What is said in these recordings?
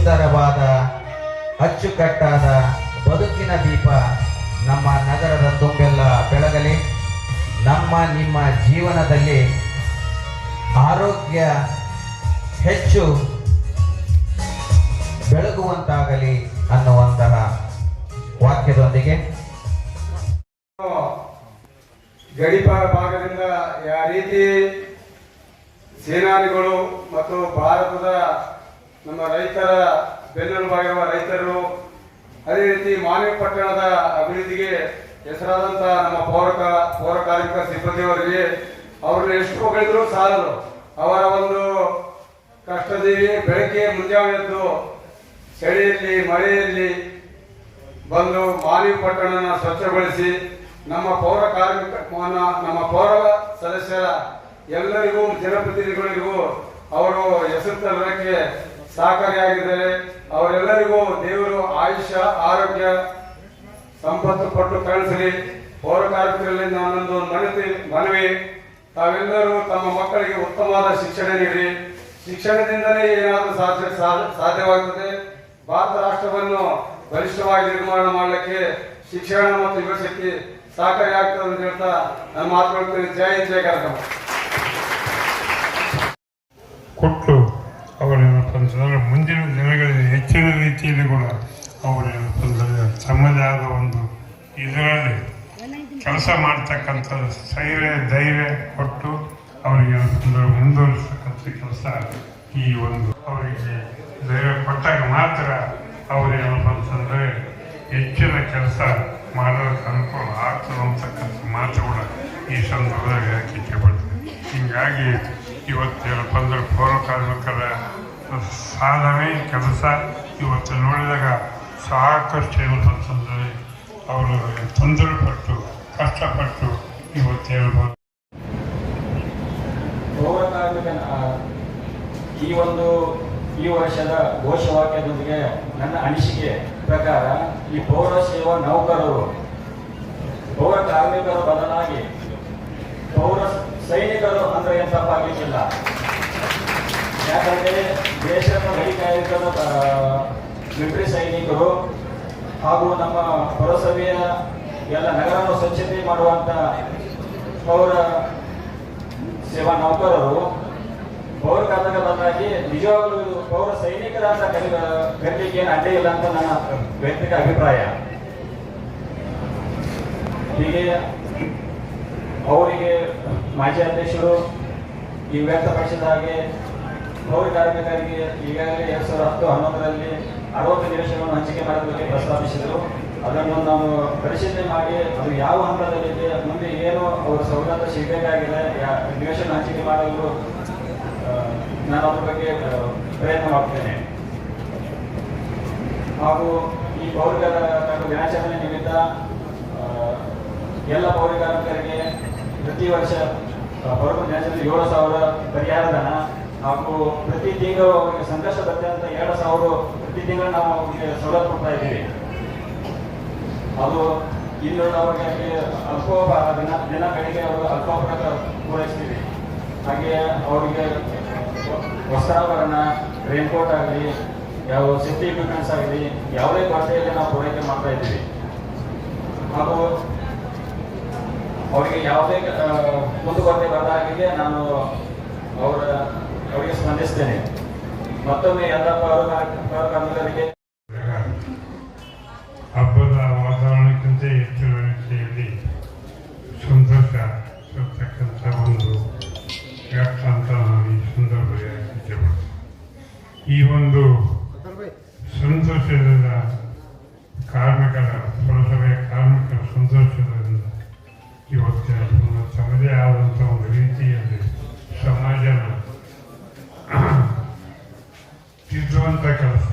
ಸುಂದರವಾದ ಅಚ್ಚುಕಟ್ಟಾದ ಬದುಕಿನ ದೀಪ ನಮ್ಮ ನಗರದ ತುಂಬೆಲ್ಲ ಬೆಳಗಲಿ. ನಮ್ಮ ನಿಮ್ಮ ಜೀವನದಲ್ಲಿ ಆರೋಗ್ಯ ಹೆಚ್ಚು ಬೆಳಗುವಂತಾಗಲಿ ಅನ್ನುವಂತಹ ವಾಕ್ಯದೊಂದಿಗೆ ಗಡಿ ಭಾಗದಿಂದ ಯಾವ ರೀತಿ ಸೇನಾನಿಗಳು ಮತ್ತು ಭಾರತದ ನಮ್ಮ ರೈತರ ಬೆನ್ನೆಲುಬಾಗಿರುವ ರೈತರು, ಅದೇ ರೀತಿ ಮಾನವ ಪಟ್ಟಣದ ಅಭಿವೃದ್ಧಿಗೆ ಹೆಸರಾದಂಥ ನಮ್ಮ ಪೌರ ಕಾರ್ಮಿಕ ಸಿಬ್ಬಂದಿಯವರಿಗೆ ಅವ್ರನ್ನ ಎಷ್ಟು ಹೊಗಳಿದ್ರು ಸಾಲದು. ಅವರ ಒಂದು ಕಷ್ಟದಲ್ಲಿ ಬೆಳಗ್ಗೆ ಮುಂಜಾನೆ ಎದ್ದು ಚಳಿಯಲ್ಲಿ ಮಳೆಯಲ್ಲಿ ಬಂದು ಮಾನವ ಪಟ್ಟಣನ ಸ್ವಚ್ಛಗೊಳಿಸಿ ನಮ್ಮ ನಮ್ಮ ಪೌರ ಸದಸ್ಯರ ಎಲ್ಲರಿಗೂ ಜನಪ್ರತಿನಿಧಿಗಳಿಗೂ ಅವರು ಹೆಸರು ತರಲಿಕ್ಕೆ ಸಹಕಾರಿಯಾಗಿದ್ದಾರೆ. ಅವರೆಲ್ಲರಿಗೂ ದೇವರು ಆಯುಷ್ಯ ಆರೋಗ್ಯ ಸಂಪತ್ತು ಕೊಟ್ಟು ಕಳಿಸಲಿ. ಪೌರ ಕಾರ್ಮಿಕರಲ್ಲಿ ನಾನೊಂದು ಮನವಿ, ತಾವೆಲ್ಲರೂ ತಮ್ಮ ಮಕ್ಕಳಿಗೆ ಉತ್ತಮವಾದ ಶಿಕ್ಷಣ ನೀಡಿ. ಶಿಕ್ಷಣದಿಂದಲೇ ಏನಾದರೂ ಸಾಧ್ಯವಾಗುತ್ತದೆ. ಭಾರತ ರಾಷ್ಟ್ರವನ್ನು ಬಲಿಷ್ಠವಾಗಿ ನಿರ್ಮಾಣ ಮಾಡಲಿಕ್ಕೆ ಶಿಕ್ಷಣ ಮತ್ತು ಯುವಶಕ್ತಿ ಸಹಕಾರಿಯಾಗ್ತದೆ ಅಂತ ಹೇಳ್ತಾ ನಾನು ಮಾತನಾಡ್ತೇನೆ. ಜೈ ಹಿಂದ್, ಜೈ ಕರ್ನಾಟಕ. ಕೊಟ್ಟು ಅವರೇನಂತಂದ್ರೆ ಮುಂದಿನ ದಿನಗಳಲ್ಲಿ ಹೆಚ್ಚಿನ ರೀತಿಯಲ್ಲಿ ಕೂಡ ಅವರೇನಂತಂದ್ರೆ ತಮ್ಮದೇ ಆದ ಒಂದು ಇದರಲ್ಲಿ ಕೆಲಸ ಮಾಡ್ತಕ್ಕಂಥ ಧೈರ್ಯ ಕೊಟ್ಟು ಅವರಿಗೆ ಏನಂತಂದ್ರೆ ಮುಂದುವರಿಸ್ತಕ್ಕಂಥ ಕೆಲಸ ಈ ಒಂದು ಅವರಿಗೆ ಧೈರ್ಯ ಕೊಟ್ಟಾಗ ಮಾತ್ರ ಅವರೇನಪ್ಪ ಅಂತಂದರೆ ಹೆಚ್ಚಿನ ಕೆಲಸ ಮಾಡೋದಕ್ಕೆ ಅನುಕೂಲ ಆಗ್ತದೆ ಅಂತಕ್ಕಂಥ ಮಾತು ಕೂಡ ಈ ಸಂದರ್ಭದಾಗ ಹೇಳಕ್ಕೆ ಬರ್ತದೆ. ಹೀಗಾಗಿ ಇವತ್ತೇನಪ್ಪ ಅಂದ್ರೆ ಪೌರ ಕಾರ್ಮಿಕರ ಸಾಧನೆ ಕೆಲಸ ಇವತ್ತು ನೋಡಿದಾಗ ಸಾಕಷ್ಟು ಏನಪ್ಪ ಅಂತಂದರೆ ಅವರು ತೊಂದರೆ ಪಟ್ಟು ಕಷ್ಟಪಟ್ಟು ಇವತ್ತೇನಪ್ಪ ಪೌರ ಕಾರ್ಮಿಕನ ಈ ವರ್ಷದ ಘೋಷವಾಕ್ಯದೊಂದಿಗೆ ನನ್ನ ಅನಿಸಿಕೆ ಪ್ರಕಾರ ಈ ಪೌರ ಸೇವಾ ನೌಕರರು ಪೌರ ಕಾರ್ಮಿಕರ ಬದಲಾಗಿ ಪೌರ ಸೈನಿಕರು ಅಂದ್ರೆ ಏನು ತಪ್ಪಾಗಲಿಕ್ಕಿಲ್ಲ. ಯಾಕಂದರೆ ದೇಶದ ಗಡಿ ಕಾಯಕದ ಮಿಲಿಟರಿ ಸೈನಿಕರು ಹಾಗೂ ನಮ್ಮ ಪುರಸಭೆಯ ಎಲ್ಲ ನಗರವನ್ನು ಸ್ವಚ್ಛತೆ ಮಾಡುವಂಥ ಪೌರ ಸೇವಾ ನೌಕರರು ಪೌರ ಕಾರ್ಮಿಕರ ಬದಲಾಗಿ ನಿಜವಾಗ್ಲೂ ಪೌರ ಸೈನಿಕರಂತ ಕರೀಲಿಕ್ಕೆ ಏನು ಅಡ್ಡಿ ಇಲ್ಲ ಅಂತ ನನ್ನ ವೈಯಕ್ತಿಕ ಅಭಿಪ್ರಾಯ. ಹೀಗೆ ಅವರಿಗೆ ಮಾಜಿ ಅಧ್ಯಕ್ಷರು ಈ ವ್ಯಕ್ತಪಡಿಸಿದ ಹಾಗೆ ಪೌರ ಕಾರ್ಮಿಕರಿಗೆ ಈಗಾಗಲೇ 2010-11ರಲ್ಲಿ 60 ನಿವೇಶನಗಳನ್ನು ಹಂಚಿಕೆ ಮಾಡೋದಕ್ಕೆ ಪ್ರಸ್ತಾಪಿಸಿದರು. ಅದನ್ನು ನಾವು ಪರಿಶೀಲನೆ ಮಾಡಿ ಅದು ಯಾವ ಹಂತದಲ್ಲಿದೆ, ಮುಂದೆ ಏನು ಅವರ ಸೌಲಭ್ಯ ಸಿಗಬೇಕಾಗಿದೆ, ನಿವೇಶನ ಹಂಚಿಕೆ ಮಾಡಲು ನಾನು ಅದ್ರ ಬಗ್ಗೆ ಪ್ರಯತ್ನ ಮಾಡ್ತೇನೆ. ಹಾಗೂ ಈ ಪೌರ ದಿನಾಚರಣೆ ನಿಮಿತ್ತ ಎಲ್ಲ ಪೌರ ಕಾರ್ಮಿಕರಿಗೆ ಪ್ರತಿ ವರ್ಷ ಪೌರ ದಿನಾಚರಣೆ 7,000 ಪರಿಹಾರ ಧನ ಹಾಗೂ ಪ್ರತಿ ತಿಂಗಳು ಅವರಿಗೆ ಸಂಕಷ್ಟ ಬರ್ತದೆ ಅಂತ 2,000 ಪ್ರತಿ ತಿಂಗಳು ನಾವು ಅವರಿಗೆ ಸವಲತ್ತು ಕೊಡ್ತಾ ಇದ್ದೀವಿ. ಅದು ಇನ್ನು ಅವರಿಗೆ ದಿನ ಕಡೆಗೆ ಅವರು ಅಲ್ಪೋಪಹಾರ ಪೂರೈಸ್ತೀವಿ. ಹಾಗೆ ಅವರಿಗೆ ವಸ್ತ್ರಾಭರಣ, ರೇನ್ಕೋಟ್ ಆಗಲಿ, ಯಾವ ಸೇಫ್ಟಿ ಇಕ್ವಿಪ್ಮೆಂಟ್ಸ್ ಆಗಲಿ ಯಾವುದೇ ಕೊರತೆಯಲ್ಲಿ ನಾವು ಪೂರೈಕೆ ಮಾಡ್ತಾ ಇದ್ದೀವಿ. ಹಾಗೂ ಅವರಿಗೆ ಯಾವುದೇ ಕುಂದುಕೊರತೆ ಬರದ ಹಾಗೆ ನಾನು ಅವರಿಗೆ ಸ್ಪಂದಿಸ್ತೇನೆ. ಮತ್ತೊಮ್ಮೆ ಎಲ್ಲ ಪೌರ ಕಾರ್ಮಿಕರಿಗೆ ಹಬ್ಬದ ವಾತಾವರಣಕ್ಕಿಂತ ಹೆಚ್ಚಿನ ರೀತಿಯಲ್ಲಿ ಸಂತೋಷ ಇರ್ತಕ್ಕಂಥ ಒಂದು ವ್ಯಕ್ತ ಅಂತ ನಾನು ಈ ಸಂದರ್ಭದಲ್ಲಿ ಇಚ್ಛೆಪಡ್ತೀನಿ. ಈ ಒಂದು ಸಂತೋಷದ ಕಾರ್ಮಿಕರ ಪುರಸಭೆಯ ಕಾರ್ಮಿಕರ ಸಂತೋಷದಿಂದ ಇವತ್ತಿನ ತಮ್ಮದೇ ಆದಂಥ ಒಂದು ರೀತಿಯಲ್ಲಿ ಸಮಾಜನ ತಿದ್ದುವಂಥ ಕೆಲಸ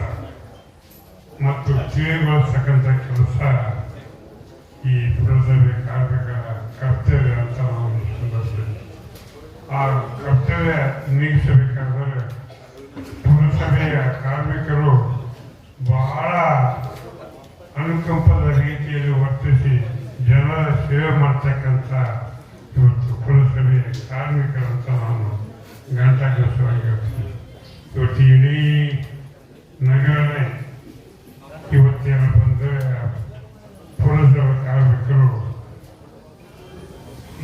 ಮತ್ತು ತಿಳಿಗೊಳಿಸ್ತಕ್ಕಂಥ ಕೆಲಸ ಈ ಪುರಸಭೆ ಕಾರ್ಮಿಕರ ಕರ್ತವ್ಯ ಅಂತ ನಾವು ಸಂದರ್ಭದಲ್ಲಿ ಆ ಕರ್ತವ್ಯ ನೀಗಿಸಬೇಕಾದರೆ ಪುರಸಭೆಯ ಕಾರ್ಮಿಕರು ಬಹಳ ಅನುಕಂಪದ ರೀತಿಯಲ್ಲಿ ವರ್ತಿಸಿ ಜನರ ಸೇವೆ ಮಾಡ್ತಕ್ಕಂಥ ಇವತ್ತು ಪುರಸಭೆಯ ಕಾರ್ಮಿಕರಂತ ನಾನು ಘಂಟಾಘೋಷವಾಗಿ ಹೇಳ್ತೀನಿ. ಇವತ್ತು ಇಡೀ ನಗರನೇ ಇವತ್ತೇನ ಬಂದರೆ ಪುರಸಭೆ ಕಾರ್ಮಿಕರು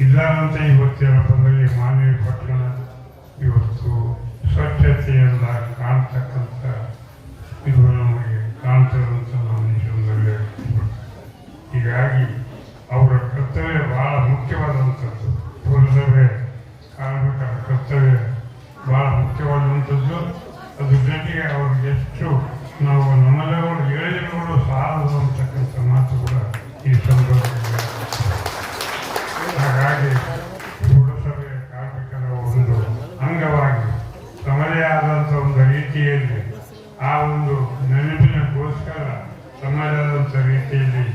ಇದ್ದಾರಂತ ಇವತ್ತೇನ ಬಂದರೆ ಮಾನವಿ ಪಟ್ಟಣ ಇವತ್ತು ಸ್ವಚ್ಛತೆಯಿಂದ ಕಾಣ್ತಕ್ಕಂಥ ಇದು ನಮಗೆ ಕಾಣ್ತದಂತ ನಾವು ಈ ಸಂದರ್ಭದಲ್ಲಿ ಹೀಗಾಗಿ ಅವರ ಕರ್ತವ್ಯ ಬಹಳ ಮುಖ್ಯವಾದಂಥದ್ದು. ಪುರಸಭೆ ಕಾರ್ಮಿಕರ ಕರ್ತವ್ಯ ಬಹಳ ಮುಖ್ಯವಾದಂಥದ್ದು. ಅದ್ರ ಜೊತೆಗೆ ಅವ್ರಿಗೆ ಎಷ್ಟು ನಾವು ನಮ್ಮೆಲ್ಲರೂ ಹೇಳಿದ್ರು ಸಾಲದು ಅಂತಕ್ಕಂಥ ಮಾತು ಕೂಡ ಈ ಸಂದರ್ಭದಲ್ಲಿ. ಹಾಗಾಗಿ ಪುರಸಭೆ ಕಾರ್ಮಿಕರ ಒಂದು ಅಂಗವಾಗಿ ತಮ್ಮದೇ ಆದಂಥ ಒಂದು ರೀತಿಯಲ್ಲಿ ಆ ಒಂದು ನೆನಪಿನಗೋಸ್ಕರ ತಮ್ಮದೇ ಆದಂಥ ರೀತಿಯಲ್ಲಿ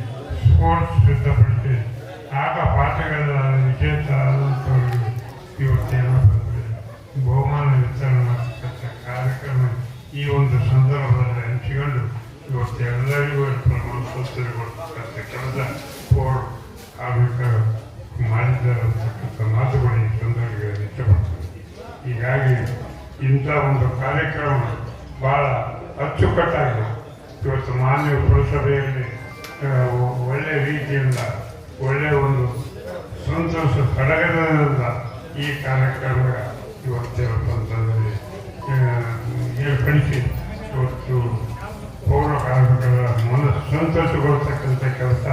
ಸ್ಪೋರ್ಟ್ಸ್ ಸಿದ್ಧಪಡಿಸಿ ಆಟ ಪಾಠಗಳ ವಿಶೇಷ ಆದಂಥವರಿಗೆ ಇವತ್ತೇನೋ ಬಂದರೆ ಬಹುಮಾನ ವಿತರಣೆ ಮಾಡತಕ್ಕಂಥ ಕಾರ್ಯಕ್ರಮ ಈ ಒಂದು ಸಂದರ್ಭದಲ್ಲಿ ಹಂಚಿಕೊಂಡು ಇವತ್ತು ಎಲ್ಲರಿಗೂ ಪ್ರಮಾಣ ಪತ್ರ ಕೊಡ್ತಕ್ಕಂಥ ಕೆಲಸ ಪೌರ ಕಾರ್ಮಿಕರು ಮಾಡಿದ್ದಾರೆ ಅಂತಕ್ಕಂಥ ಮಾತುಗಳು ಈ ಸಂದರ್ಭದಲ್ಲಿ ಇಷ್ಟಪಡ್ತಾರೆ. ಹೀಗಾಗಿ ಇಂಥ ಒಂದು ಕಾರ್ಯಕ್ರಮ ಭಾಳ ಅಚ್ಚುಕಟ್ಟಾಗಿದೆ. ಇವತ್ತು ಮಾನ್ಯ ಪುರಸಭೆಯಲ್ಲಿ ಒಳ್ಳೆಯ ರೀತಿಯಿಂದ ಒಳ್ಳೆಯ ಒಂದು ಸಂತೋಷ ಸಡಗರದಿಂದ ಈ ಕಾರ್ಯಕ್ರಮ ಇವತ್ತೇನಪ್ಪ ಅಂತಂದರೆ ಏರ್ಪಡಿಸಿ ಇವತ್ತು ಪೌರ ಕಾರ್ಮಿಕರ ಮನಸ್ಸು ಸಂತೋಷಗೊಳ್ತಕ್ಕಂಥ ಕೆಲಸ